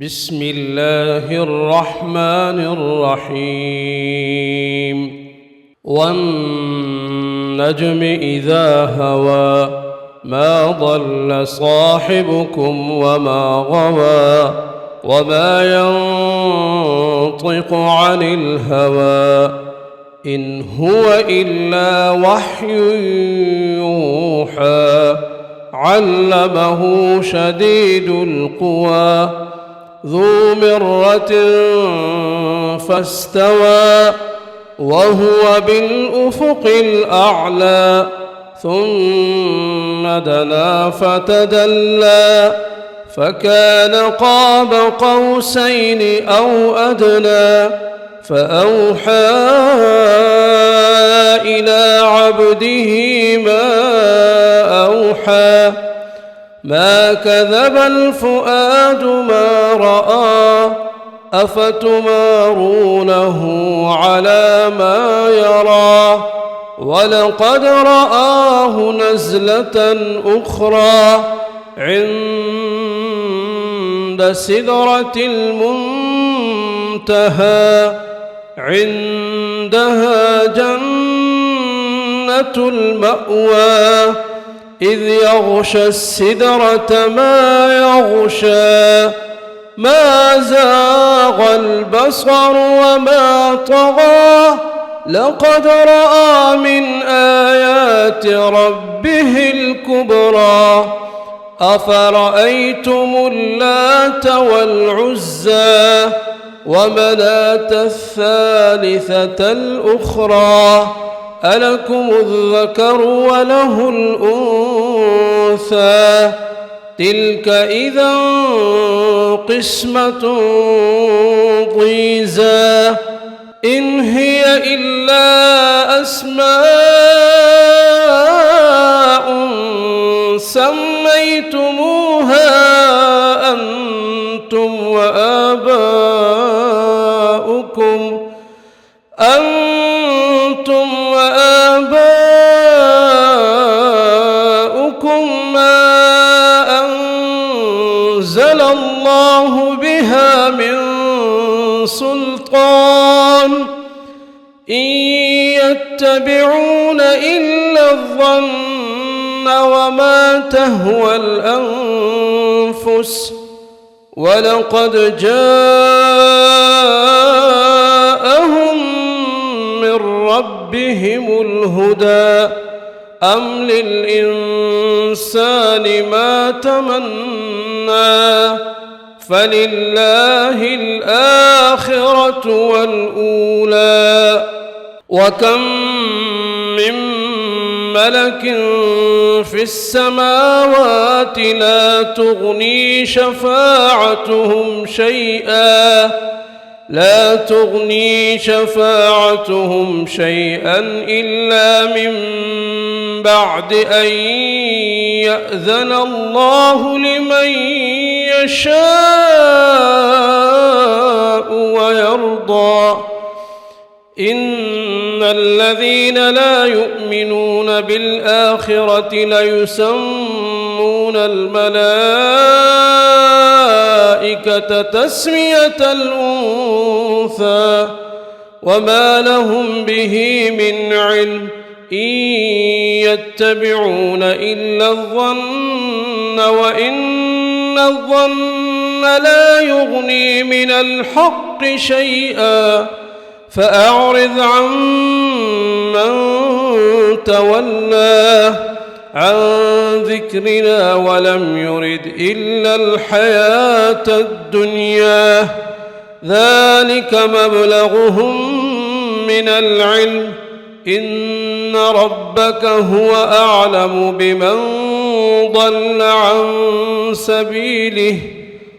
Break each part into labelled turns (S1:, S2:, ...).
S1: بسم الله الرحمن الرحيم والنجم إذا هوى ما ضل صاحبكم وما غوى وما ينطق عن الهوى إن هو إلا وحي يوحى علمه شديد القوى ذو مرة فاستوى وهو بالأفق الأعلى ثم دنا فتدلى فكان قاب قوسين أو أدنى فأوحى إلى عبده ما أوحى ما كذب الفؤاد ما رأى أفتمارونه على ما يرى ولقد رآه نزلة أخرى عند سدرة المنتهى عندها جنة المأوى إذ يغشى السدرة ما يغشى ما زاغ البصر وما طغى لقد رأى من آيات ربه الكبرى أفرأيتم اللات والعزى ومناة الثالثة الأخرى ألكم الذكر وله الأنثى تلك إذا قسمة ضيزى إن هي إلا أسماء سميتموها أنتم وآباؤكم ما أنزل الله بها من سلطان إن يتبعون إلا الظن وما تهوى الأنفس ولقد جاءهم من ربهم الهدى أم للإنسان ما تمنى فلله الآخرة والأولى وكم من ملك في السماوات لا تغني شفاعتهم شيئا إلا من بعد أن يأذن الله لمن يشاء ويرضى إن الذين لا يؤمنون بالآخرة ليسمون الملائكة تسمية الأنثى وما لهم به من علم إن يتبعون إلا الظن وإن الظن لا يغني من الحق شيئا فأعرض عن من تولى عن ذكرنا ولم يرد إلا الحياة الدنيا ذلك مبلغهم من العلم إن ربك هو أعلم بمن ضل عن سبيله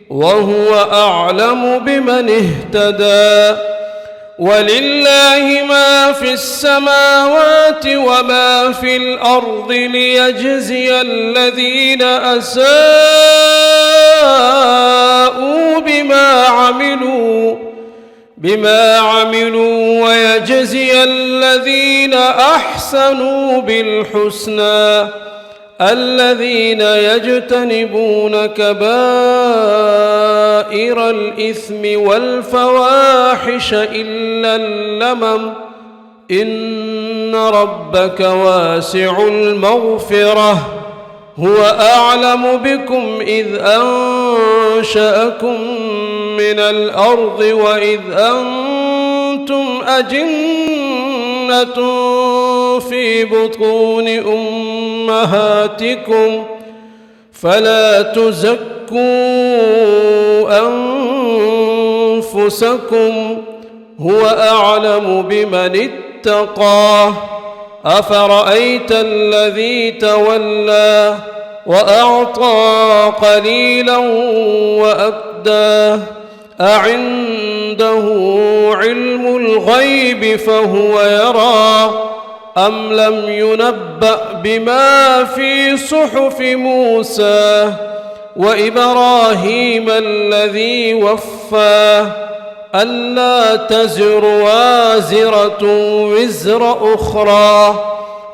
S1: وهو أعلم بمن اهتدى ولله ما في السماوات وما في الأرض ليجزي الذين أساءوا بما عملوا ويجزي الذين أحسنوا بالحسنى الذين يجتنبون كبائر الإثم والفواحش إلا اللمم إن ربك واسع المغفرة هو أعلم بكم إذ أنشأكم من الأرض وإذ أنتم أجنة في بطون أمهاتكم فلا تزكوا أنفسكم هو أعلم بمن اتقى أفرأيت الذي تولى وأعطى قليلا وأكدى أعنده علم الغيب فهو يرى أم لم ينبأ بما في صحف موسى وإبراهيم الذي وفى ألا تزر وازرة وزر أخرى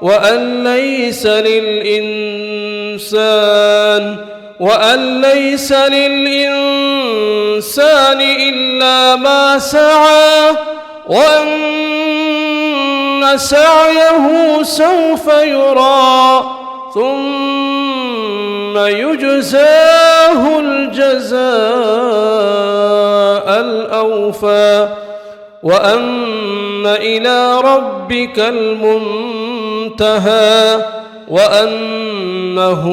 S1: وأن ليس للإنسان إلا ما سعى وأن سعيه سوف يرى ثم يجزاه الجزاء الأوفى وأن إلى ربك المنتهى وأنه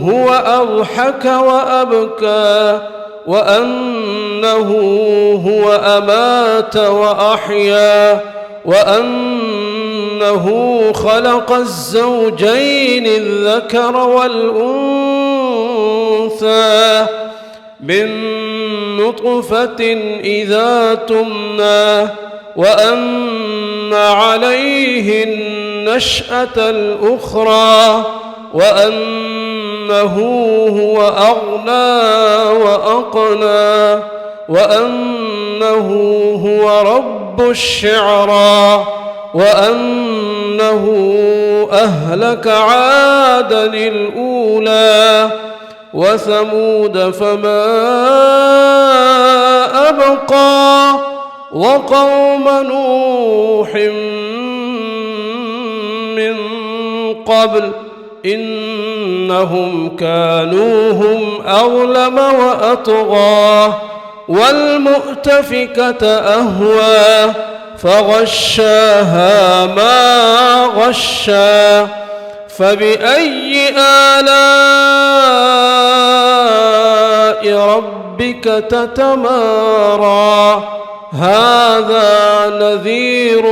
S1: هو أضحك وأبكى وأنه هو أمات وأحيا وأنه خلق الزوجين الذكر والأنثى من نطفة إذا تمنى وأن عليه النشأة الأخرى وأنه هو أغنى وأقنى وأنه هو رب الشعرى وأنه أهلك عادا الأولى وثمود فما أبقى وقوم نوح من قبل إنهم كانوا هم أظلم وأطغى والمؤتفكة أهوى فغشاها ما غشى فبأي آلاء ربك تتمارى هذا نذير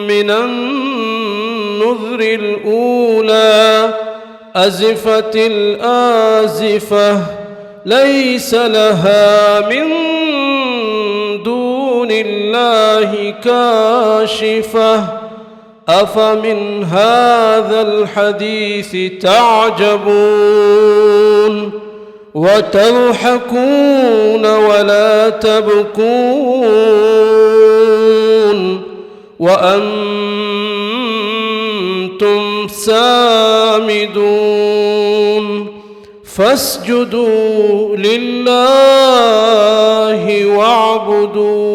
S1: من النذر الأولى أزفت الآزفة ليس لها من دون الله كاشفة أفمن هذا الحديث تعجبون وتضحكون ولا تبكون وأنتم سامدون فاسجدوا لله واعبدوا